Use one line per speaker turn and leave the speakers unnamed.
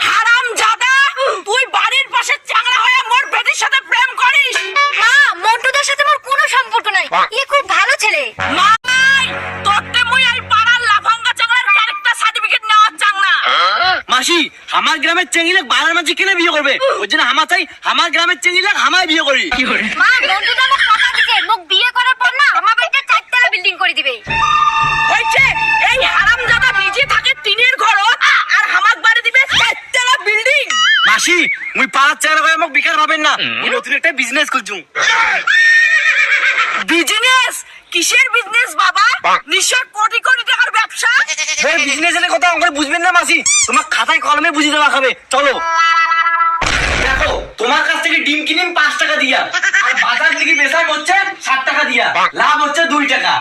হারামজাদা, তুই বাড়ির পাশে চাংড়া হয়ে মোর বেটির সাথে প্রেম করিস?
মা, মন্টুদার সাথে আমার কোনো সম্পর্ক নাই। এ খুব ভালো ছেলে।
মাই, তোরতে মুই এই পাড়ার লাফাঙ্গা চাংড়ার ক্যারেক্টার সার্টিফিকেট নেওয়ার চাংনা।
মাসি, আমার গ্রামের চেঙ্গিলে বাড়ার মাঝে কেনে বিয়ে করবে? ওই জন্য আমার চাই আমার গ্রামের চেঙ্গিলে আমায় বিয়ে করি।
মা, মন্টুদা মোক কথা দিছে, মোক বিয়ে করার পর না আমার বাড়িতে 4 তলা বিল্ডিং করে দিবে।
হইছে, এই হারামজাদা নিজে থাকে টিনের ঘরত আর হামাক বাড়ি দিবে 4 তলা বিল্ডিং।
মাসি, মুই পাড়ার চেঙ্গা করে মোক বিকার ভাবেন না। মুই নতুন একটা বিজনেস করছু।
বিজনেস? কিসের বিজনেস বাবা? নিশ্চয় কোটি কোটি টাকার ব্যবসা।
এই বিজনেসের কথা আমাকে বুঝবেন না মাসি, তোমার খাতায় কলমে বুঝিয়ে দেওয়া খাবে। চলো দেখো, তোমার কাছ থেকে ডিম কিনিম 5 টাকা দিয়া, আর বাজার থেকে বেচা হচ্ছে 7 টাকা দিয়া, লাভ হচ্ছে 2 টাকা।